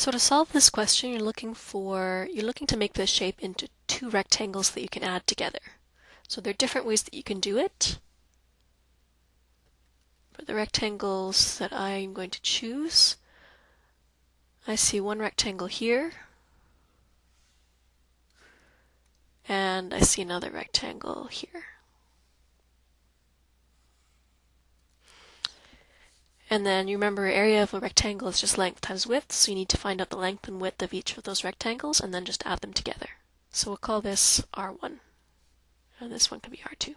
So to solve this question, you're looking to make this shape into two rectangles that you can add together. So there are different ways that you can do it. For the rectangles that I'm going to choose, I see one rectangle here, and I see another rectangle here. And then you remember area of a rectangle is just length times width, so you need to find out the length and width of each of those rectangles and then just add them together. So we'll call this R1, and this one can be R2.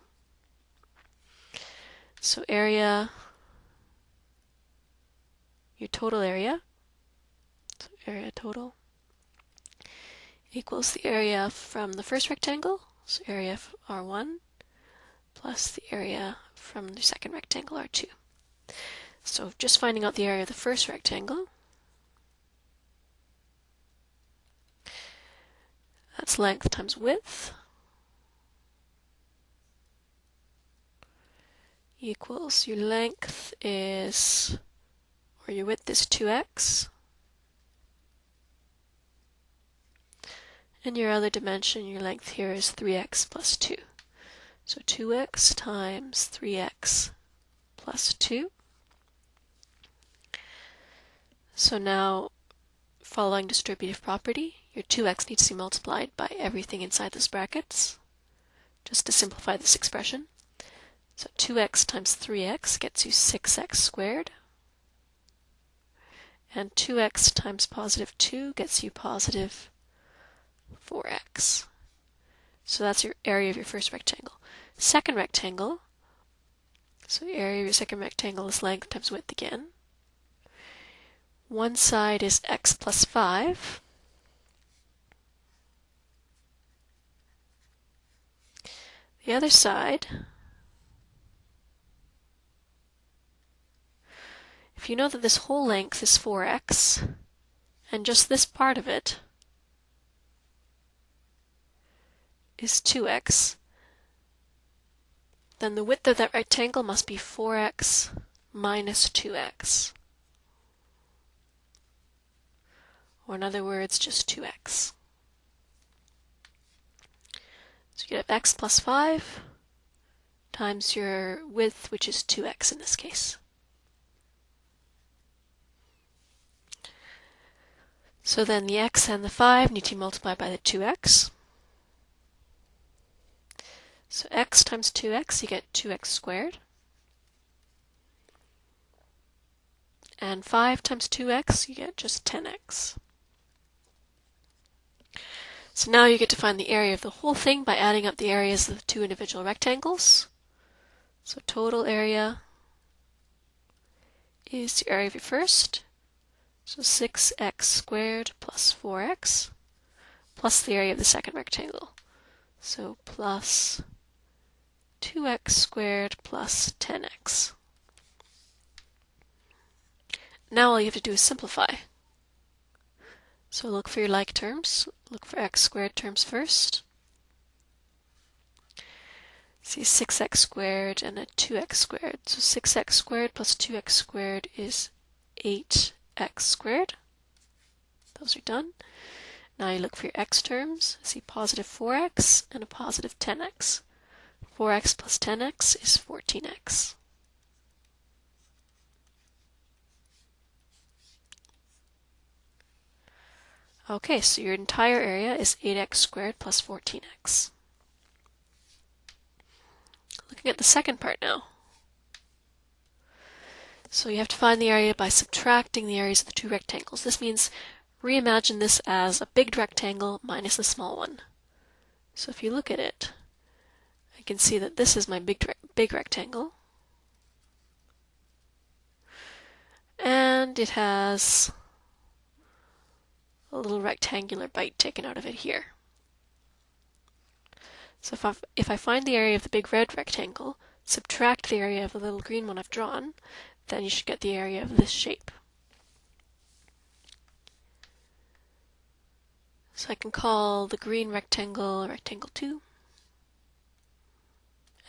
So area, your total area, so area total, equals the area from the first rectangle, so area of R1, plus the area from the second rectangle, R2. So just finding out the area of the first rectangle, that's length times width, equals your length is, or your width is 2x, and your other dimension, your length here is 3x plus 2. So 2x times 3x plus 2. So now, following distributive property, your 2x needs to be multiplied by everything inside those brackets, just to simplify this expression. So 2x times 3x gets you 6x squared, and 2x times positive 2 gets you positive 4x. So that's your area of your first rectangle. Second rectangle, so area of your second rectangle is length times width again. One side is x plus 5. The other side, if you know that this whole length is 4x, and just this part of it is 2x, then the width of that rectangle must be 4x minus 2x. Or in other words, just 2x. So you have x plus 5 times your width, which is 2x in this case. So then the x and the 5 need to be multiplied by the 2x. So x times 2x, you get 2x squared. And 5 times 2x, you get just 10x. So now you get to find the area of the whole thing by adding up the areas of the two individual rectangles. So total area is the area of your first, so 6x squared plus 4x, plus the area of the second rectangle, so plus 2x squared plus 10x. Now all you have to do is simplify. So look for your like terms. Look for x squared terms first. See 6x squared and a 2x squared. So 6x squared plus 2x squared is 8x squared. Those are done. Now you look for your x terms. See positive 4x and a positive 10x. 4x plus 10x is 14x. Okay, so your entire area is 8x squared plus 14x. Looking at the second part now. So you have to find the area by subtracting the areas of the two rectangles. This means reimagine this as a big rectangle minus a small one. So if you look at it, I can see that this is my big rectangle. And it has a little rectangular bite taken out of it here. So if I find the area of the big red rectangle, subtract the area of the little green one I've drawn, then you should get the area of this shape. So I can call the green rectangle rectangle 2,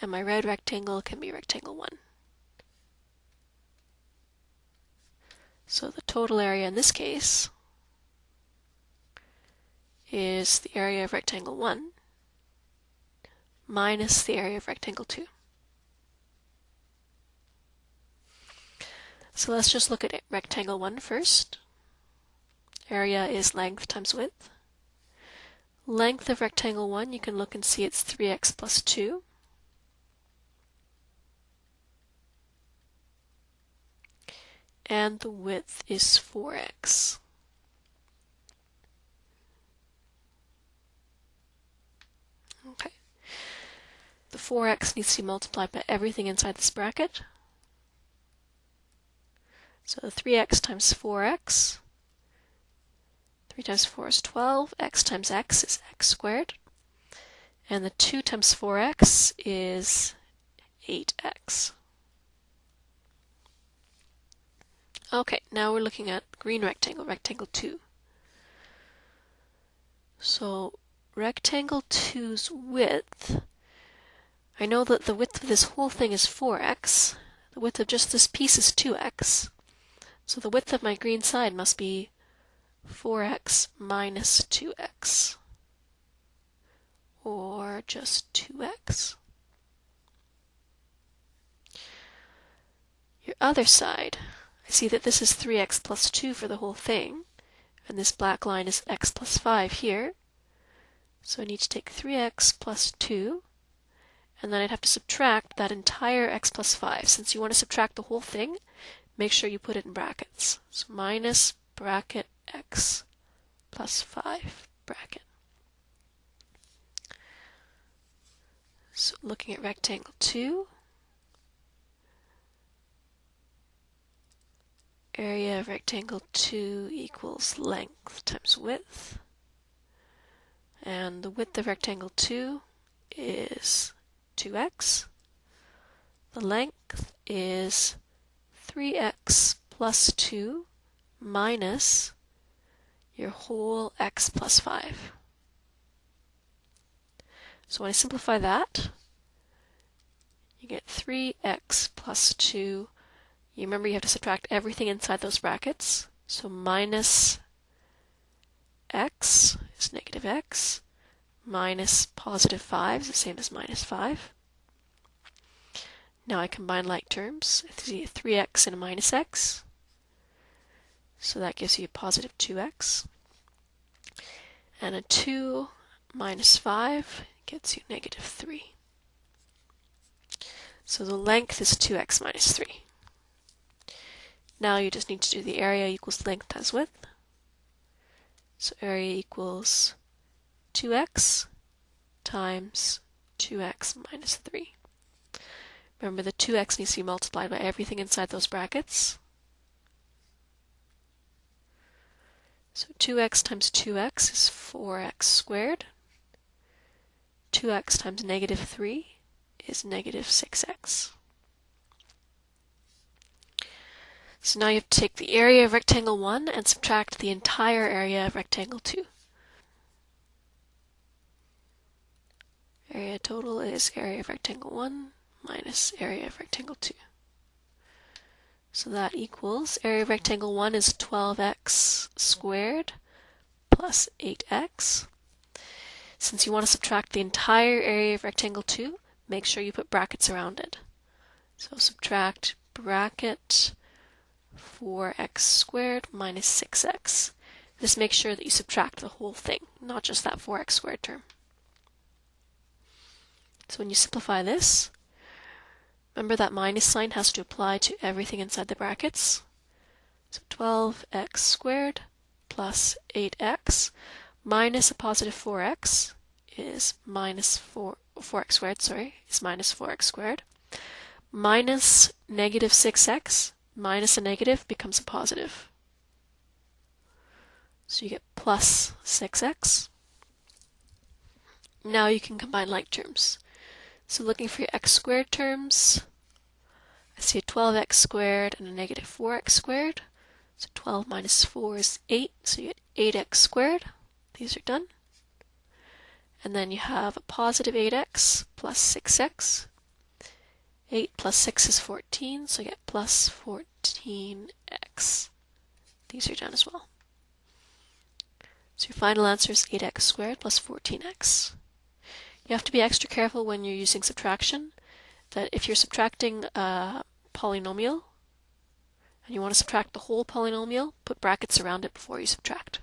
and my red rectangle can be rectangle 1. So the total area in this case is the area of rectangle 1 minus the area of rectangle 2. So let's just look at rectangle 1 first. Area is length times width. Length of rectangle 1, you can look and see it's 3x plus 2. And the width is 4x. Okay. The 4x needs to be multiplied by everything inside this bracket. So 3x times 4x, 3 times 4 is 12, x times x is x squared, and the 2 times 4x is 8x. Okay, now we're looking at green rectangle, rectangle 2. So rectangle 2's width, I know that the width of this whole thing is 4x, the width of just this piece is 2x. So the width of my green side must be 4x minus 2x, or just 2x. Your other side, I see that this is 3x plus 2 for the whole thing, and this black line is x plus 5 here. So I need to take 3x plus 2, and then I'd have to subtract that entire x plus 5. Since you want to subtract the whole thing, make sure you put it in brackets. So minus bracket x plus 5 bracket. So looking at rectangle 2, area of rectangle 2 equals length times width. And the width of rectangle 2 is 2x. The length is 3x plus 2 minus your whole x plus 5. So when I simplify that, you get 3x plus 2. You remember you have to subtract everything inside those brackets. So minus x is negative x, minus positive 5 is the same as minus 5. Now I combine like terms. I see 3x and a minus x. So that gives you positive 2x. And a 2 minus 5 gets you negative 3. So the length is 2x minus 3. Now you just need to do the area equals length times width. So area equals 2x times 2x minus 3. Remember, the 2x needs to be multiplied by everything inside those brackets. So 2x times 2x is 4x squared. 2x times negative 3 is negative 6x. So now you have to take the area of rectangle 1 and subtract the entire area of rectangle 2. Area total is area of rectangle 1 minus area of rectangle 2. So that equals, area of rectangle 1 is 12x squared plus 8x. Since you want to subtract the entire area of rectangle 2, make sure you put brackets around it. So subtract bracket 4x squared minus 6x. Just make sure that you subtract the whole thing, not just that 4x squared term. So when you simplify this, remember that minus sign has to apply to everything inside the brackets. So 12x squared plus 8x minus a positive 4x is minus 4x squared, is minus 4x squared. Minus negative 6x minus a negative becomes a positive. So you get plus 6x. Now you can combine like terms. So looking for your x squared terms, I see a 12x squared and a negative 4x squared. So 12 minus 4 is 8, so you get 8x squared. These are done. And then you have a positive 8x plus 6x. 8 plus 6 is 14, so you get plus 14x. These are done as well. So your final answer is 8x squared plus 14x. You have to be extra careful when you're using subtraction, that if you're subtracting a polynomial and you want to subtract the whole polynomial, put brackets around it before you subtract.